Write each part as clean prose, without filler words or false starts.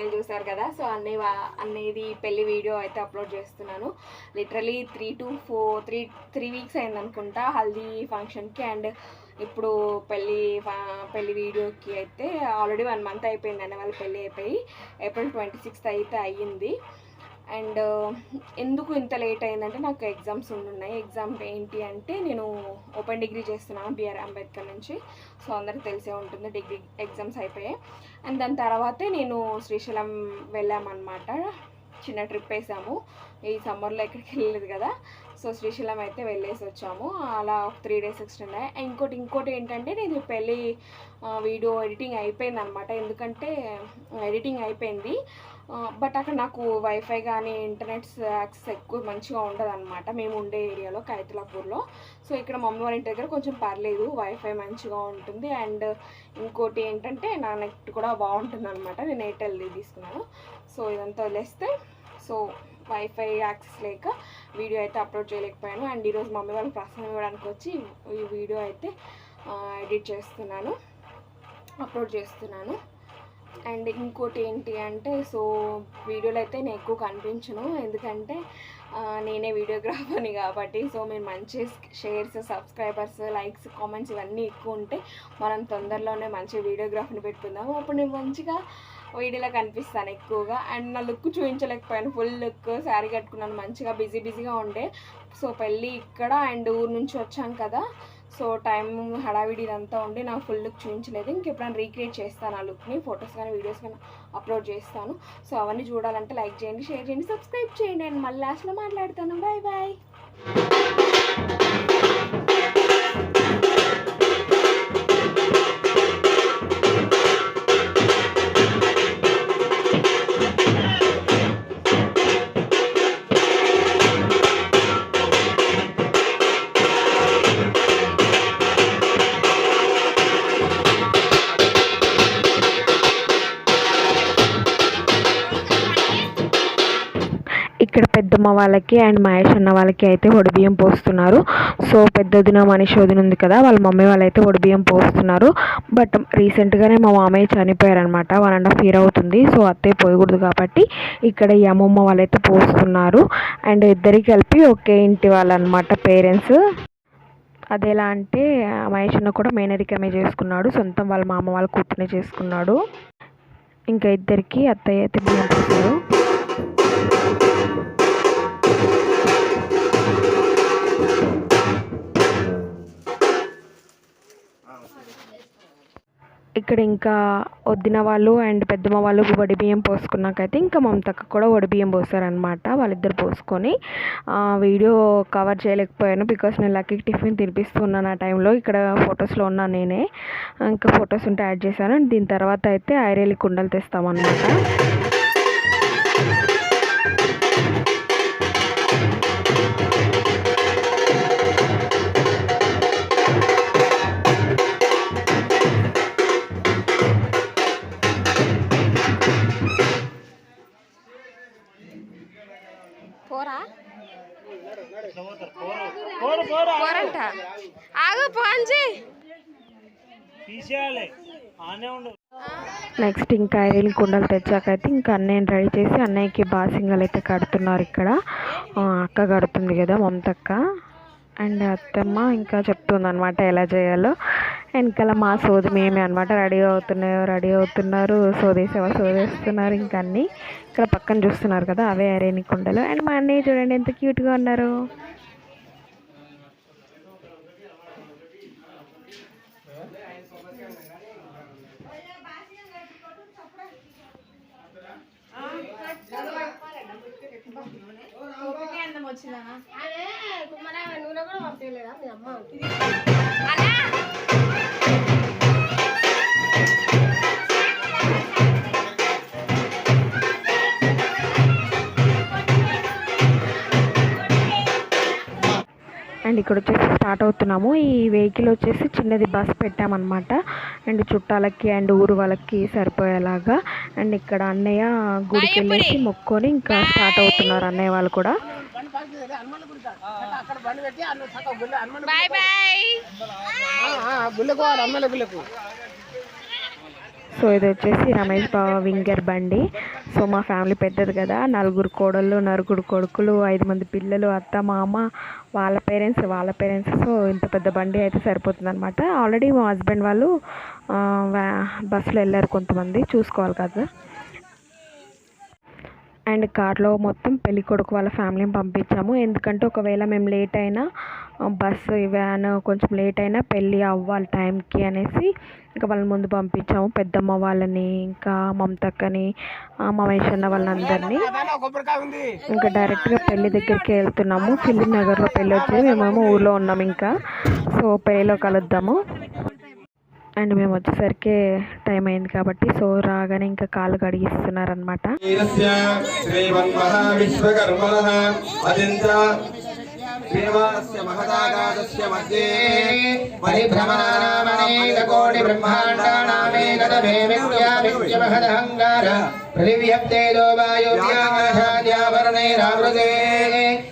Thumbnail చూసారు కదా. So అన్నయ్యది పెళ్లి వీడియో అయితే అప్లోడ్ చేస్తున్నాను. లిటరలీ 3 వీక్స్ అయింది అనుకుంటా హల్దీ ఫంక్షన్కి. అండ్ ఇప్పుడు పెళ్లి వీడియోకి అయితే ఆల్రెడీ 1 మంత్ అయిపోయింది అన్న వాళ్ళ పెళ్ళి అయిపోయి. ఏప్రిల్ 26th అయితే అయ్యింది. అండ్ ఎందుకు ఇంత లేట్ అయిందంటే నాకు ఎగ్జామ్స్ ఉన్నాయి. ఎగ్జామ్ ఏంటి అంటే నేను ఓపెన్ డిగ్రీ చేస్తున్నాను బిఆర్ అంబేద్కర్ నుంచి. సో అందరికి తెలిసే ఉంటుంది, డిగ్రీ ఎగ్జామ్స్ అయిపోయాయి. అండ్ దాని తర్వాతే నేను శ్రీశైలం వెళ్ళామన్నమాట. చిన్న ట్రిప్ వేసాము. ఈ సమ్మర్లో ఎక్కడికి వెళ్ళలేదు కదా. సో శ్రీశైలం అయితే వెళ్ళేసి వచ్చాము. అలా 3 days ఎక్స్టెండ్ అయ్యాయి. ఇంకోటి ఏంటంటే నేను పెళ్ళి వీడియో ఎడిటింగ్ అయిపోయింది అనమాట. ఎందుకంటే ఎడిటింగ్ అయిపోయింది, బట్ అక్కడ నాకు వైఫై కానీ ఇంటర్నెట్ యాక్సెస్ ఎక్కువ మంచిగా ఉండదు అనమాట మేము ఉండే ఏరియాలో, కైతలాపూర్లో. సో ఇక్కడ మమ్మీ వాళ్ళ ఇంటి దగ్గర కొంచెం పర్లేదు, వైఫై మంచిగా ఉంటుంది. అండ్ ఇంకోటి ఏంటంటే నా నెట్ కూడా బాగుంటుంది అనమాట. నేను ఎయిర్టెల్ది తీసుకున్నాను. సో ఇదంతా వదిలేస్తే సో వైఫై యాక్సెస్ లేక వీడియో అయితే అప్లోడ్ చేయలేకపోయాను. అండ్ ఈరోజు మమ్మీ వాళ్ళకి ప్రసాదం ఇవ్వడానికి వచ్చి ఈ వీడియో అయితే ఎడిట్ చేస్తున్నాను, అప్లోడ్ చేస్తున్నాను. అండ్ ఇంకోటి ఏంటి అంటే సో వీడియోలో అయితే నేను ఎక్కువ కనిపించను, ఎందుకంటే నేనే వీడియోగ్రాఫర్ని కాబట్టి. సో మీరు మంచి షేర్స్, సబ్స్క్రైబర్స్, లైక్స్, కామెంట్స్ ఇవన్నీ ఎక్కువ ఉంటే మనం తొందరలోనే మంచి వీడియోగ్రాఫర్ని పెట్టుకుందాము. అప్పుడు నేను మంచిగా వీడియోలో కనిపిస్తాను ఎక్కువగా. అండ్ నా లుక్ చూపించలేకపోయాను, ఫుల్ లుక్ శారీ కట్టుకున్నాను, మంచిగా బిజీగా ఉండే. సో పెళ్ళి ఇక్కడ అండ్ ఊరు నుంచి వచ్చాం కదా, సో టైం హడావిడి ఇదంతా ఉండి నాకు ఫుల్ లుక్ చూపించలేదు. ఇంకెప్పుడైనా రీక్రియేట్ చేస్తాను ఆ లుక్ని, ఫొటోస్ కానీ వీడియోస్ కానీ అప్లోడ్ చేస్తాను. సో అవన్నీ చూడాలంటే లైక్ చేయండి, షేర్ చేయండి, సబ్స్క్రైబ్ చేయండి. అండ్ మళ్ళీ లాస్ట్లో మాట్లాడతాను. Bye bye. ఇక్కడ పెద్దమ్మ వాళ్ళకి అండ్ మహేష్ అన్న వాళ్ళకి అయితే వడిబియ్యం పోస్తున్నారు. సో పెద్దదిన మనీష్ వదిన ఉంది కదా, వాళ్ళ మమ్మీ వాళ్ళైతే వడిబియ్యం పోస్తున్నారు. బట్ రీసెంట్గానే మా మామయ్య చనిపోయారనమాట, 1.5 year అవుతుంది. సో అత్తయ్య పోయకూడదు కాబట్టి ఇక్కడ ఈ అమ్మమ్మ వాళ్ళైతే పోస్తున్నారు. అండ్ ఇద్దరికి కలిపి ఒకే ఇంటి వాళ్ళనమాట పేరెంట్స్. అదెలా అంటే మహేష్ అన్న కూడా మేనరికమే చేసుకున్నాడు, సొంతం వాళ్ళ మామ వాళ్ళ కూతుర్నే చేసుకున్నాడు. ఇంకా ఇద్దరికి అత్తయ్య అయితే బియ్యం పోస్తారు. ఇక్కడ ఇంకా వదిన వాళ్ళు అండ్ పెద్దమ్మ వాళ్ళు వడిబియ్యం పోసుకున్నాకైతే ఇంకా మమతక్క కూడా వడిబియ్యం పోస్తారనమాట. వాళ్ళిద్దరు పోసుకొని వీడియో కవర్ చేయలేకపోయాను, బికాస్ నేను లక్కీకి టిఫిన్ తినిపిస్తున్నాను ఆ టైంలో. ఇక్కడ ఫొటోస్లో ఉన్నాను నేనే, ఇంకా ఫొటోస్ ఉంటే యాడ్ చేశాను. దీని తర్వాత అయితే ఐరేలి కుండలు తెస్తామన్నమాట. నెక్స్ట్ ఇంకా ఐరేలి కుండలు తెచ్చాకైతే ఇంకా అన్నయ్యని రెడీ చేసి అన్నయ్యకి బాసింగలు అయితే కడుతున్నారు. ఇక్కడ అక్క కడుతుంది కదా మమతక్క, అండ్ అత్తమ్మ ఇంకా చెప్తుంది అనమాట ఎలా చేయాలో. వెనకాల మా సోది మేమే అనమాట, రెడీ అవుతున్నారు, సోదేస్తున్నారు. ఇంకా అన్నీ ఇక్కడ పక్కన చూస్తున్నారు కదా, అవే ఐరేని కుండలు. అండ్ మా అన్నయ్య చూడండి ఎంత క్యూట్గా ఉన్నారు. అండ్ ఇక్కడ వచ్చేసి స్టార్ట్ అవుతున్నాము. ఈ వెహికల్ వచ్చేసి చిన్నది బస్ పెట్టామన్నమాట, అండ్ చుట్టాలకి అండ్ ఊరు వాళ్ళకి సరిపోయేలాగా. అండ్ ఇక్కడ అన్నయ్య గుడికి వెళ్ళేసి మొక్కొని ఇంకా స్టార్ట్ అవుతున్నారు అన్నయ్య వాళ్ళు కూడా. సో ఇది వచ్చేసి రమేష్ బావ వింగర్ బండి. సో మా ఫ్యామిలీ పెద్దది కదా, 4 కోడళ్ళు, 4 కొడుకులు, 5 మంది పిల్లలు, అత్త మామ, వాళ్ళ పేరెంట్స్. సో ఇంత పెద్ద బండి అయితే సరిపోతుంది అనమాట. ఆల్రెడీ మా హస్బెండ్ వాళ్ళు బస్సులో వెళ్ళారు, కొంతమంది చూసుకోవాలి కదా. అండ్ కార్లో మొత్తం పెళ్లి కొడుకు వాళ్ళ ఫ్యామిలీని పంపించాము. ఎందుకంటే ఒకవేళ మేము లేట్ అయినా, బస్సు వ్యాన్ కొంచెం లేట్ అయినా పెళ్ళి అవ్వాలి టైంకి అనేసి ఇంకా వాళ్ళని ముందు పంపించాము. పెద్దమ్మ వాళ్ళని, ఇంకా మమతక్కని, మహేషన్న వాళ్ళందరినీ. ఇంకా డైరెక్ట్గా పెళ్లి దగ్గరికి వెళ్తున్నాము. ఫిలిం నగర్లో పెళ్ళి వచ్చింది, మేమేమో ఊళ్ళో ఉన్నాము. ఇంకా సో పెళ్ళిలో కలుద్దాము. అండ్ మేము వచ్చేసరికి టైం అయింది కాబట్టి సో రాగానే ఇంకా కాళ్ళు కడిగిస్తున్నారనమాట.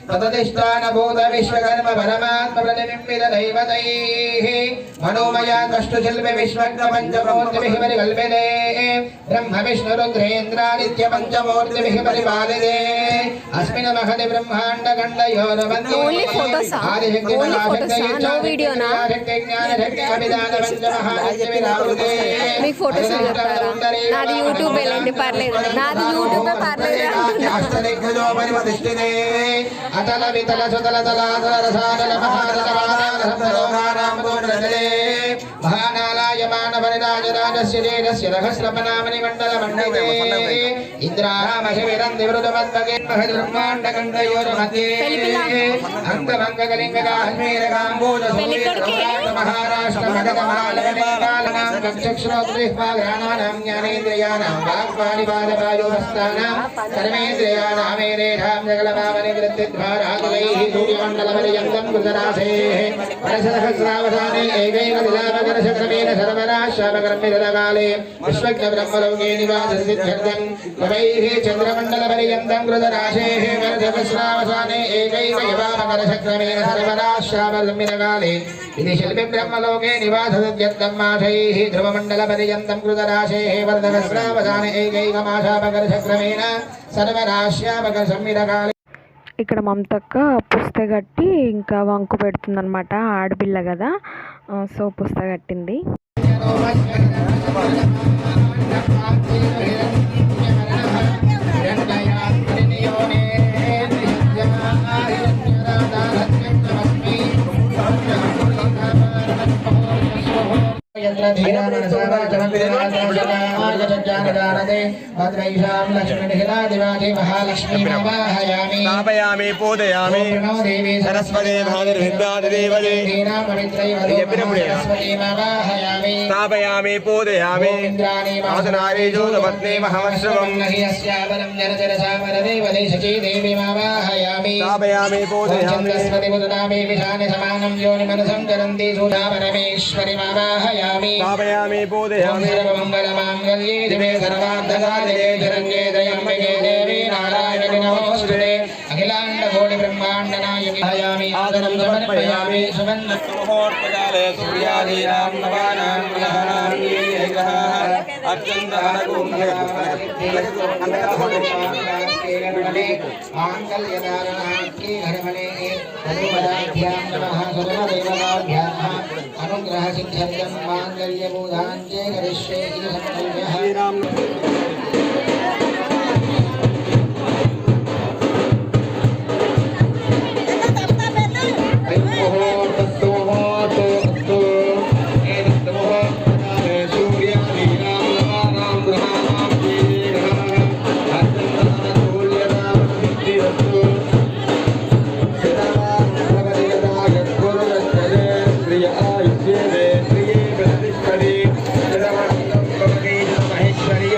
తదధిష్టానభూత విశ్వకర్మ పరమాత్మ ప్రతిబింబిత దైవతైః మనోమయాద్వష్టుశిల్పి విశ్వజ్ఞ పంచమూర్తిభిః పరికల్పితే బ్రహ్మ విష్ణు రుద్రేంద్రాదిత్య పంచమూర్తిభిః పరిపాలితే అస్మిన్ మహతి బ్రహ్మాండ ఖండయోర్ మధ్యే ఆదిశక్తి పరాశక్తి నో వీడియోనా జ్ఞాన శక్తి అభిదాన పంచమహాశక్తి విరావృతే మీకు ఫోటోస్ చెప్తారా? నాది యూట్యూబ్ వెళ్ళండి, పర్లేదు, నాది యూట్యూబ్ పర్లేదు. అష్టదిగ్గజో పరిమతిష్ఠితే అతల వితల సుతల తలాతల రసాతల మహాతల వాదాల సప్తలోకానాం గోత్రజలే మహానాలాయమాన పరిరాజరాజస్య దేశస్య రహస్రపనామని మండల మండితే ఇంద్రామశివిరం దివృతమద్భగే మహది బ్రహ్మాండ ఖండయోర్ మధ్యే అంతమంగలింగకాశ్మీరకాంబోజ మహారాష్ట్ర మగధమాలనాం కక్షశ్రోత్రిహ్వాఘ్రాణానాం జ్ఞానేంద్రియాణాం వాక్పాణిపాదపాయోహస్తానాం కర్మేంద్రియాణామేరేఢాం జగలమామని వృత్తిద్వారాదులైః సూర్యమండలపర్యంతం కృతరాసేః పరశతసహస్రావధానే ఏకైకదిలాపకరశక్రమేణ సర్వనాశాపకర్మిదకాలే విశ్వజ్ఞ బ్రహ్మలోకే నివాససిద్ధ్యర్థం కవైః చంద్రమండలపర్యంతం కృతరాసేః పరశతసహస్రావధానే ఏకైకయవాపకరశక్రమేణ సర్వనాశాపకర్మిదకాలే ఇది శిల్పి బ్రహ్మలోకే నివాససిద్ధ్యర్థం మాసైః ధ్రువమండలపర్యంతం కృతరాసేః పరశతసహస్రావధానే ఏకైకమాశాపకరశక్రమేణ సర్వనాశాపకర్మిదకాలే. ఇక్కడ మమతక్క పుస్తక కట్టి ఇంకా వంకు పెడుతుందనమాట, ఆడపిల్ల కదా, సో పుస్తక కట్టింది. స్థాపయామి పూజయామి సరస్వతి భాగర్విద్యాదేవదే స్థాపయామి పూజయామి ఆసనారీజోపత్నే మహమశ్రవం స్థాపయామి పూజయామి స్థాపయామి పూజయామి సర్వమంగళమాంగళ్యే శివే సర్వార్థసాధికే శరణ్యే త్రయంబకే దేవీ నారాయణి నమోస్తుతే అఖిలాండ కోటి బ్రహ్మాండ నాయకాయామి ఆదరం సమర్పయామి సువర్ణముహూర్తకాలే సూర్యాదీనాం నవానాం గ్రహాణాం ఏకః మాంగళ్యధారణాఖ్యే హరమణే తదుపదాభ్యాం నమః సర్వదేవతాభ్యాం అనుగ్రహ సిద్ధ్యర్థం మాంగళ్యబోధాంచే కరిష్యే ఇది సంకల్ప్యః. మహేశ్వరి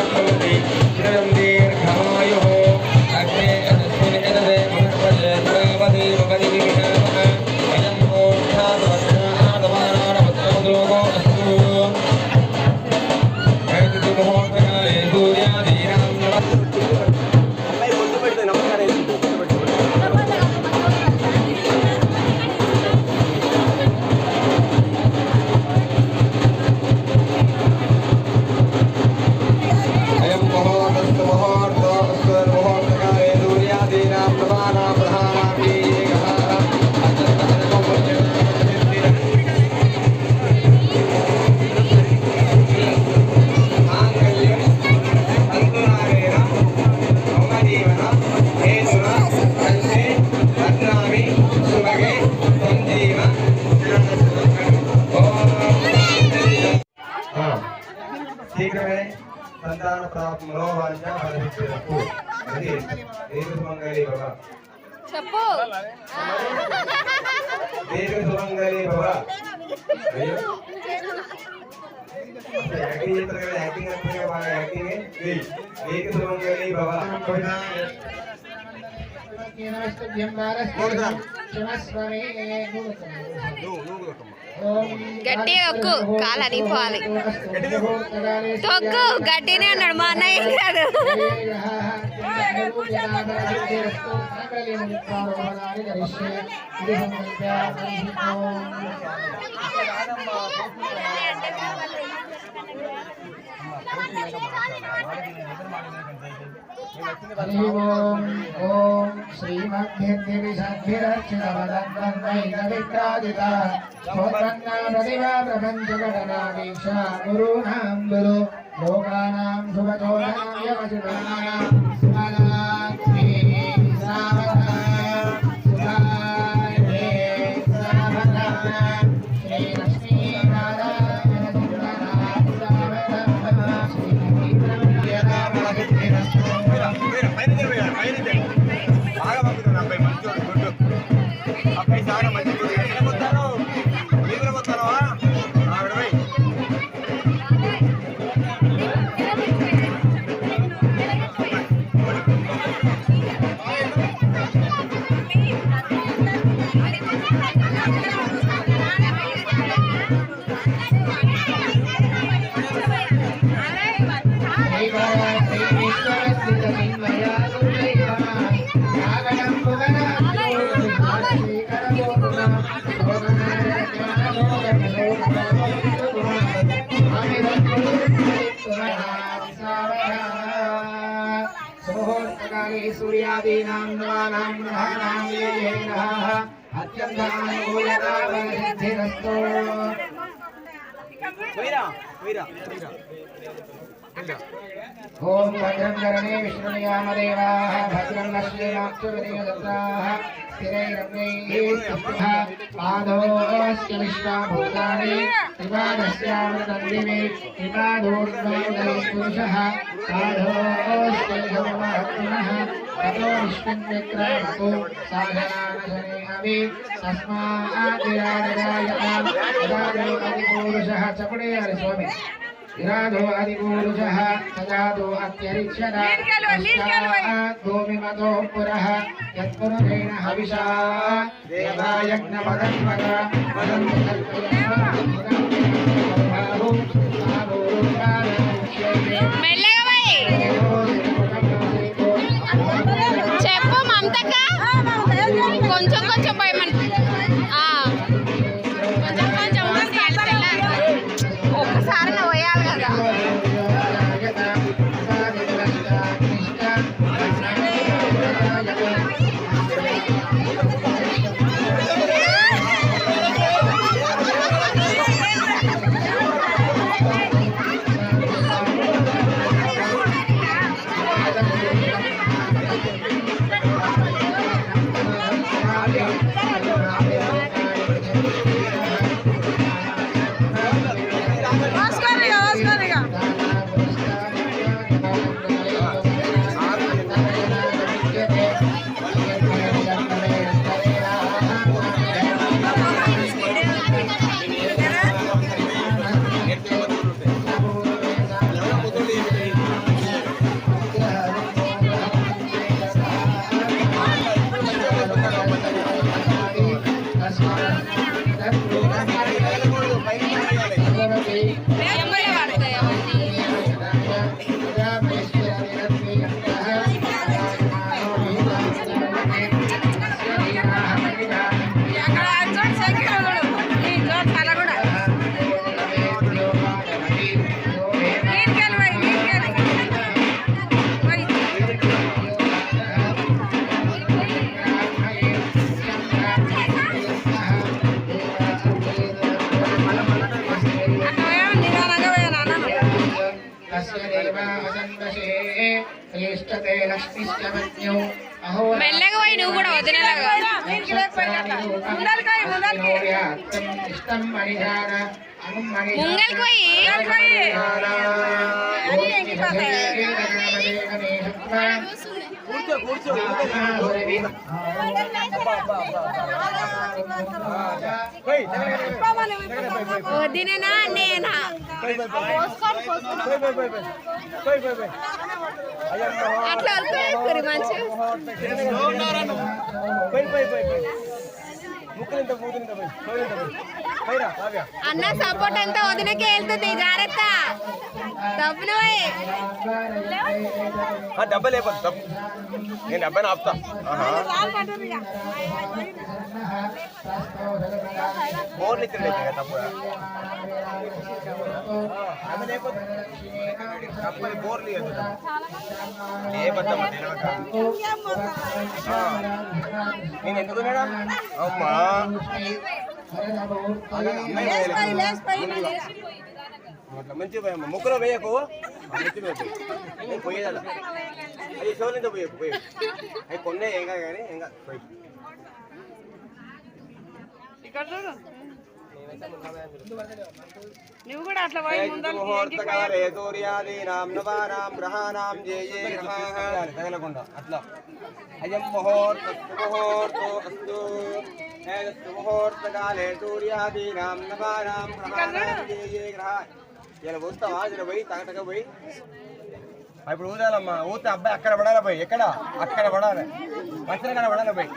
ప్రాప్నో వాంఛా ఫలసిద్ధిరస్తు. అది దేవ సుమంగళి భవ. చెప్పు. దేవ సుమంగళి భవ. యాక్టింగ్ చేస్తారు కదా, యాక్టింగ్ అంటే బాగా యాక్టింగ్. దేవ సుమంగళి భవ. గట్టిగా ఒక్కు కాలు అనిపోవాలి. తొక్కు గట్టినే అన్నాడు మా అన్నయ్య కాదు. ఓం ఓం శ్రీమద్భిర్దివిషద్భిరక్షితమదంతన్వైకవిక్రాదిత స్తోత్రన్నామదివా ప్రపంచగణనాదీక్షా గురూణాం గురు లోకానాం శుభచోదనాం యమశుభానాం స్మరామి సావధాన సుధాయే సావధాన శ్రీ లక్ష్మీ నారాయణ సావధాన శ్రీ బాగా పంపుతుంది అబ్బాయి, మంచోడు గుడ్డు అబ్బాయి, చాలా మంచి గుడ్డు. ఎక్కడ పోతారో మీరు పోతారో ఆవిడపై सूर्यादीनां नवानां ग्रहाणां येनः अत्यन्तानुकूलता फलसिद्धिरस्तु। ओम भद्रं करणे विष्णुयामदेवाः भद्रं नश्येमाक्षुविनियदत्ताः स्थिरैरग्नैः स्तुभः पादोऽस्य विश्वाभूतानि त्रिपादस्यामृतन्दिवे त्रिपादोर्द्वयोदये पुरुषः पादोऽस्य विभवमहत्पुनः ततो विष्णुमित्रमतो साधनानशने अवि तस्माद्विराजगायतां तदादो अधिपुरुषः चपडे हरिस्वामी विराधो अधिपुरुषः सजातो अत्यरिच्यता भूमिमतो पुरः यत्पुरुषेण हविषा देवायज्ञपदन्वग చెప్పు మమతక్క, కొంచెం కొంచెం పోయమని. కొంచెం కొంచెం ఒక్కసారి పోయాలి కదా. మెల్లగా పోయి నువ్వు కూడా వదిలేలాగా ముంగల్కి పోయి వదినేనా నేనా అట్లా వరకు మంచి అన్న సపోర్ట్ అంతా వదినకే వెళ్తుంది జాగ్రత్త డబ్బులు డబ్బా లేకపోతే డబ్బు నేను డబ్బాని ఆపుతా బోర్లు ఇచ్చిండే తప్పు డబ్బా బోర్లు లేబద్దమ్మా నేను ఎందుకు మేడం అమ్మా మంచిగా ముక్కులో వేయకు పోయేదా అది షోలింతో పోయేకు పోయి అవి కొన్నే ఏం కాదు కానీ ఏం కాదు పోయి నువ్వు కూడా అట్లా ముహూర్తకాలే సూర్యాదీనాం నవానాం గ్రహాణాం తగలకుండా అట్లా అయం ముహూర్తో అస్తు ముహూర్తకాలే సూర్యాదీనాం నవానాం గ్రహాణాం గ్రహ ఇలా ఊస్తావా ఇలా పోయి తగటక పోయి ఇప్పుడు ఊదాలమ్మా ఊతే అబ్బాయి అక్కడ పడాలి పోయి ఎక్కడ అక్కడ పడాలి మంచిగా కాడ పడాలి పోయి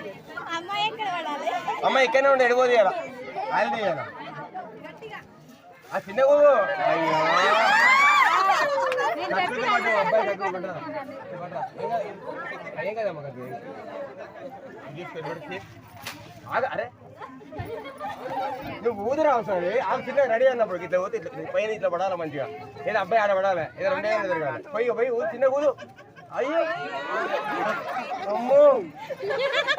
అమ్మాయి ఇక్కడనే ఉండి ఎడిపోదు ఇలా ఆయన చేయాలా ఆ చిన్న ఊరు అయ్యో అబ్బాయి ఏం కదమ్మా అరే నువ్వు ఊదిరా అవసరం ఆ చిన్న రెడీ అన్నప్పుడు ఇట్లా పోతే ఇట్లా పైన ఇట్లా పడాలి మంచిగా ఏదో అబ్బాయి ఆడ పడాలి ఏదో రెండే జరగాలి పోయి పోయి చిన్న ఊదు అయ్యో అమ్మో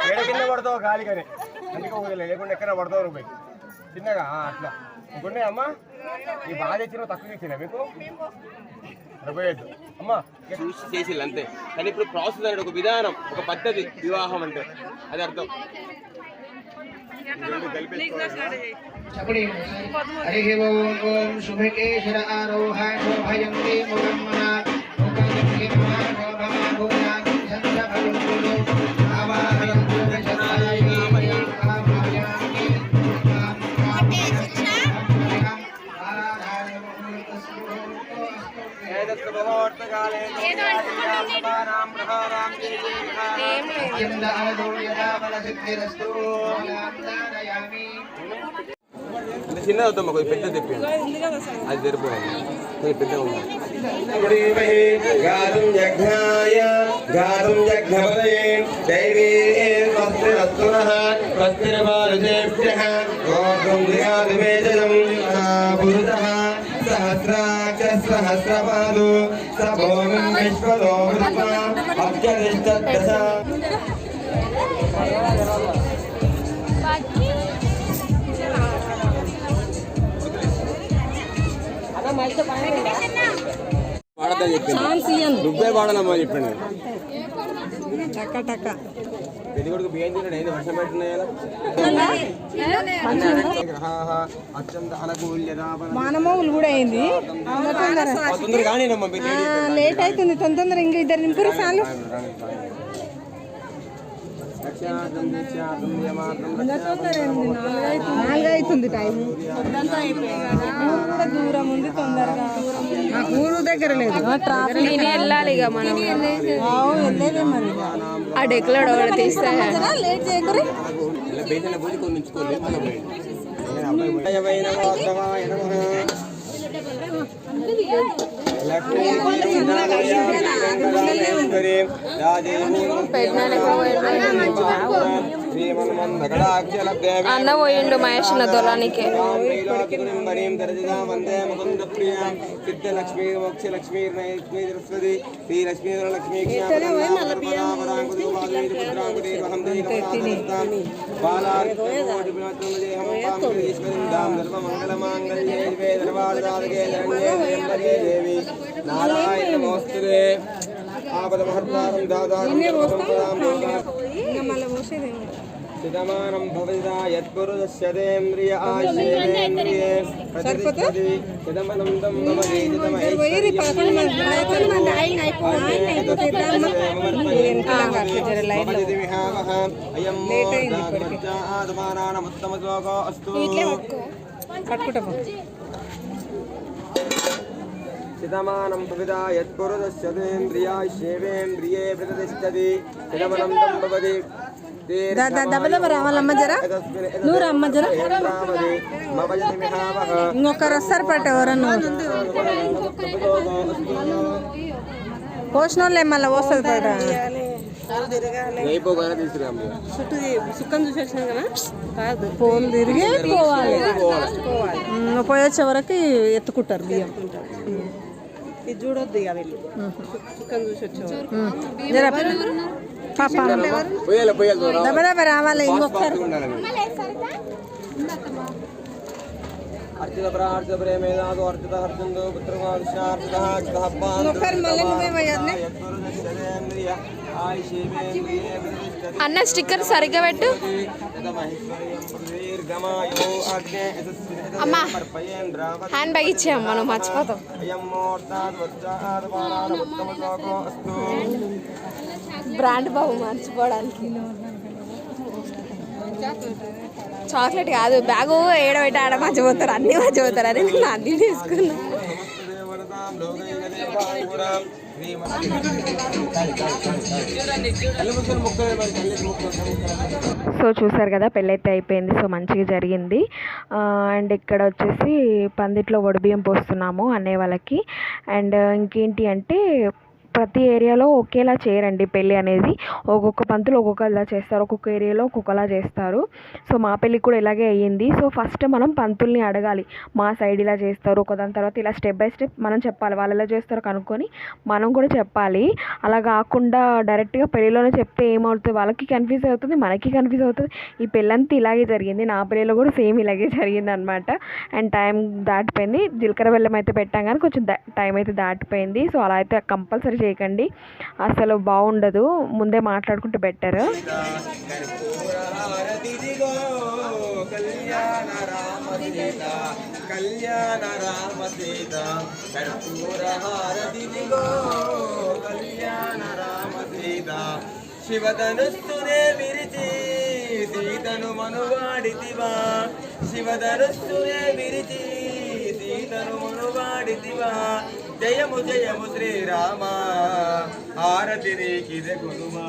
ఏడ కింద పడతావు గాలి కానీ అందుకే ఊదలే లేకుండా ఎక్కడ పడతావు నువ్వు పోయి చిన్నగా అట్లా ఇంకొండే అమ్మా ఈ బాగా తెచ్చినా తక్కువ ఇచ్చినా మీకు పోయొద్దు అమ్మా చూసి చేసిల్లు అంతే కానీ ఇప్పుడు ప్రాసెస్ అనేది ఒక విధానం ఒక పద్ధతి వివాహం అంటే అది అర్థం हरि ओम शुभकेशर आरोह शोभयन्ति मुखम्मना చిన్న వద్దమ్మా కొద్ది పెద్ద తెప్పి అది సరిపోయింది కొద్ది పెద్ద ఉంది గాతం జఘ్నాయ గాతం జఘ్నపదయే దైవే స్వస్తిరస్తునః స్వస్తిర్మానుషేభ్యః గోత్రం దిగాదివేదనం పురుషః సహస్రాక్ష సహస్రపాదో సభోమిం విశ్వదో వృత్మా అభ్యదిష్టదశ వాడతా చెప్పాను నువ్వే వాడాలమ్మా చెప్పండి పెళ్లి కొడుకు బియ్యం తిన్నాడు ఏది వర్షం పెట్టినాయాలా మానమౌలు కూడా అయింది తొందర కానీ లేట్ అవుతుంది తొందర ఇంకా ఇద్దరు నింపురు చాలు నాలుగైతుంది టైం కూడా దూరం ఉంది తొందరగా ఊరు దగ్గర లేదు ట్రాఫిక్ వెళ్ళాలి ఇక మనం వెళ్ళేదే మరి ఆ డెక్లో తీస్తే లేట్ చేయకూడదు అన్న పోయిండు మహేష్ దొలానికి ఆపదమహర్తారం దీన్నే పోస్తాం దాదారం ఇంకా మళ్ళీ పోసేది సిద్ధమానం భవిదా యత్పురుషస్యేంద్రియ ఆయుష్యేంద్రియే ప్రతిష్టతి సిద్ధమనంతం భవతి పోయి 11 మంది ఆయన అయిపోవాలి అయం ఆత్మానాముత్తమశ్లోకో అస్తు కట్టుకుంటాము సిద్ధమానం భవిదా యత్పురుషస్యేంద్రియాయుష్యేంద్రియే ప్రతిష్టతి సిద్ధమనంతం భవతి దెబ్బ రావాలమ్మ జరా నువ్వు రమ్మ జరా ఇంకొకరు వస్తారు పట్టు ఎవరన్నా పోసిన వాళ్ళే మళ్ళీ వస్తుంది పట చుట్టూ సుక్కం చూసి వచ్చినాం కదా కాదు పోలు తిరిగి పోవాలి పోయి వచ్చే వరకు ఎత్తుకుంటారు బియ్యం ఇది చూడొద్దు ఇక వెళ్ళి సుక్కం చూసి వచ్చేవారు దెబ్బ దెబ్బ రావాలి ఇంకొకరు అర్చిత ప్రార్థ ప్రేమేదాదు అర్చిత హర్చందు అన్న స్టిక్కర్ సరిగ్గా పెట్టు అమ్మా హ్యాండ్ బ్యాగ్ ఇచ్చాం మనం మర్చిపోతాం బ్రాండ్ బాబు మర్చిపోవడానికి చాక్లెట్ కాదు బ్యాగు ఏడబెట్టి ఆడ మర్చిపోతారు అన్నీ మర్చిపోతారు అని నేను అన్నీ తీసుకున్నా సో చూసారు కదా పెళ్ళైతే అయిపోయింది. సో మంచిగా జరిగింది. అండ్ ఇక్కడ వచ్చేసి పందిట్లో వడిబియ్యం పోస్తున్నాము అన్నయ్య వాళ్ళకి. అండ్ ఇంకేంటి అంటే ప్రతి ఏరియాలో ఒకేలా చేయరండి పెళ్ళి అనేది. ఒక్కొక్క పంతులు ఒక్కొక్కలా చేస్తారు, ఒక్కొక్క ఏరియాలో ఒక్కొక్కలా చేస్తారు. సో మా పెళ్ళి కూడా ఇలాగే అయ్యింది. సో ఫస్ట్ మనం పంతుల్ని అడగాలి, మా సైడ్ ఇలా చేస్తారు, ఒకదాని తర్వాత ఇలా స్టెప్ బై స్టెప్ మనం చెప్పాలి. వాళ్ళు ఎలా చేస్తారో కనుక్కొని మనం కూడా చెప్పాలి. అలా కాకుండా డైరెక్ట్గా పెళ్ళిలోనే చెప్తే ఏమవుతుంది, వాళ్ళకి కన్ఫ్యూజ్ అవుతుంది, మనకి కన్ఫ్యూజ్ అవుతుంది. ఈ పెళ్ళంతా ఇలాగే జరిగింది, నా పెళ్ళిలో కూడా సేమ్ ఇలాగే జరిగింది అనమాట. అండ్ టైం దాటిపోయింది. జీలకర్ర బెల్లం అయితే పెట్టాం కానీ కొంచెం టైం అయితే దాటిపోయింది. సో అలా అయితే కంపల్సరీ చేయకండి, అసలు బాగుండదు. ముందే మాట్లాడుకుంటే బెటర్. శివధనుస్తునే విరిచి సీతను మనువాడితివా, శివధనుస్తునే విరిచి సీతను మనువాడితివా, జయము జయము శ్రీరామ హారతి నీకిదే గురుమా,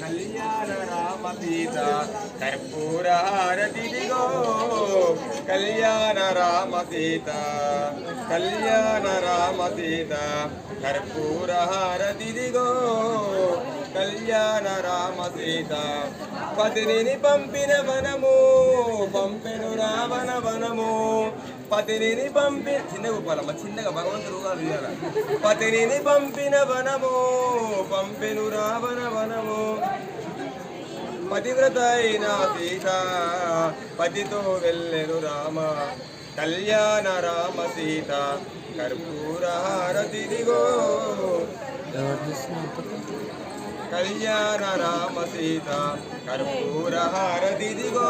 కళ్యాణ రామ సీత కర్పూర హారతి దిగో, కళ్యాణ రామ సీత, కళ్యాణ రామ సీత కర్పూర హారతి దిగో, కళ్యాణ రామ సీత. పతిని పంపిన వనము పంపెను రావణ వనము, పతిని పంపి చిన్న గోపాలమ్మ చిన్నగా భగవంతుడు పతిని పంపిన వనము పంపెను రావణ వనము, పతివ్రత అయిన సీత పతితో వెళ్ళెను రామ, కళ్యాణ రామ సీత కర్పూర హారతి దిగో, కళ్యాణ రామ సీత కర్పూర హారతి దిగో,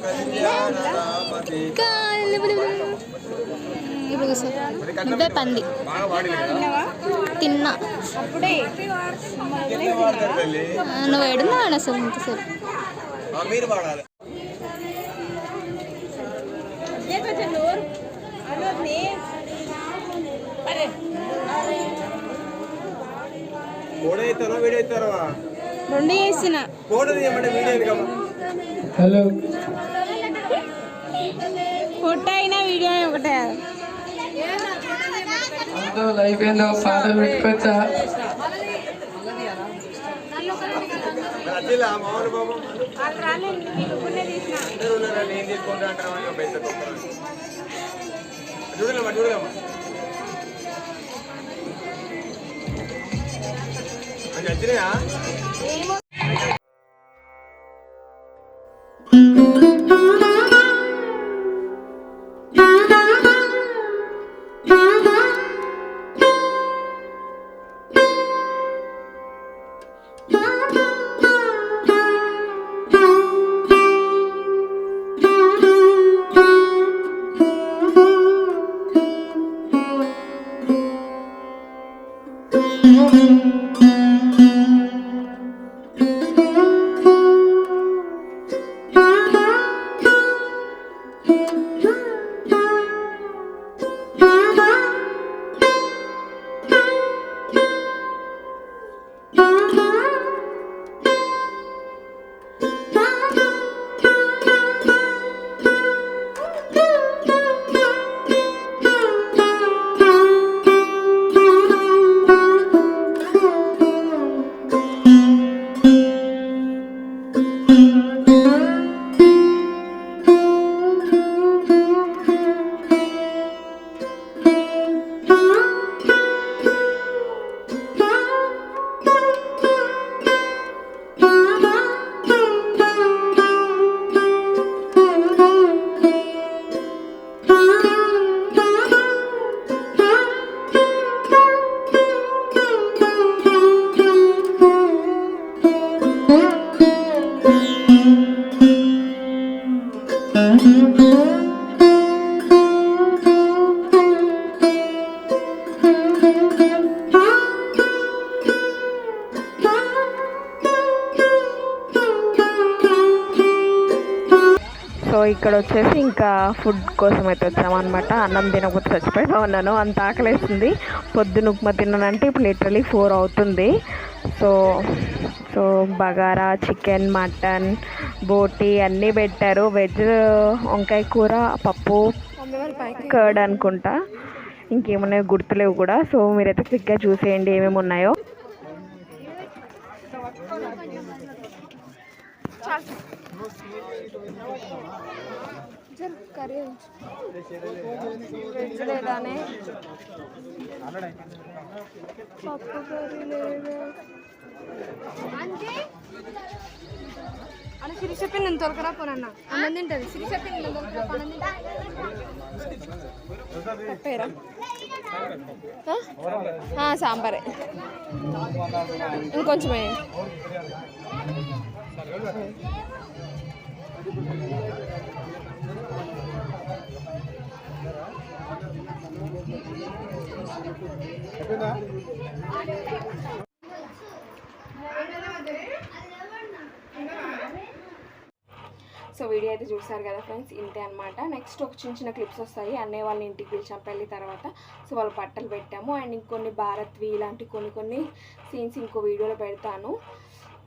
కళ్యాణ రామ సీత. ఇదే పంది తిన్నా. నువ్వు ఏడున్నా అసలు ఇంతసేపు మీరు వాడాలి. ఫోటో ఇస్తారా వీడియో ఇస్తారా? రెండు చేసిన ఫోటో తీయమంటే వీడియో ఎందుకమ్మా? హలో ఫోటో అయినా వీడియో ఒకటే. లైఫ్ ఏందో పాట పెట్టుకోవచ్చా? రచిలా మామూలు బాబు అందరూ ఉన్నారా? నేను తీసుకుంటా అంటారా? పెద్ద చూడలేమ్మా చూడలేమ్మా అని వచ్చినాయా? సో ఇక్కడ వచ్చేసి ఇంకా ఫుడ్ కోసం అయితే వచ్చామన్నమాట. అన్నం తినకపోతే చచ్చిపోయినా ఉన్నాను, అంత ఆకలేస్తుంది. పొద్దున ఉప్మా తిన్నానంటే ఇప్పుడు లిటరలీ 4 అవుతుంది. సో బగారా, చికెన్, మటన్, బోటి అన్నీ పెట్టారు. వెజ్ వంకాయ కూర, పప్పు, కర్డ్ అనుకుంటా, ఇంకేమున్నాయో గుర్తులేవు కూడా. సో మీరైతే క్లిక్గా చూసేయండి ఏమేమి ఉన్నాయో. అన్న సిరి చెప్పి నేను తొలకరా పోనన్న అన్నం తింటది. సిరి చెప్పి నేను తొలకరా పోనన్న సాంబారే ఇంకొంచెమే. సో వీడియో అయితే చూసారు కదా ఫ్రెండ్స్, ఇంతే అనమాట. నెక్స్ట్ ఒక చిన్న చిన్న క్లిప్స్ వస్తాయి. అన్నయ్య వాళ్ళని ఇంటికి పిలిచాం పెళ్ళి తర్వాత. సో వాళ్ళు బట్టలు పెట్టాము. అండ్ ఇంకొన్ని భారత్వి ఇలాంటి కొన్ని సీన్స్ ఇంకో వీడియోలో పెడతాను.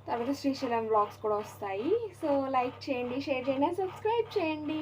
తర్వాత శ్రీశైలం వ్లాగ్స్ కూడా వస్తాయి. సో లైక్ చేయండి, షేర్ చేయండి, సబ్స్క్రైబ్ చేయండి.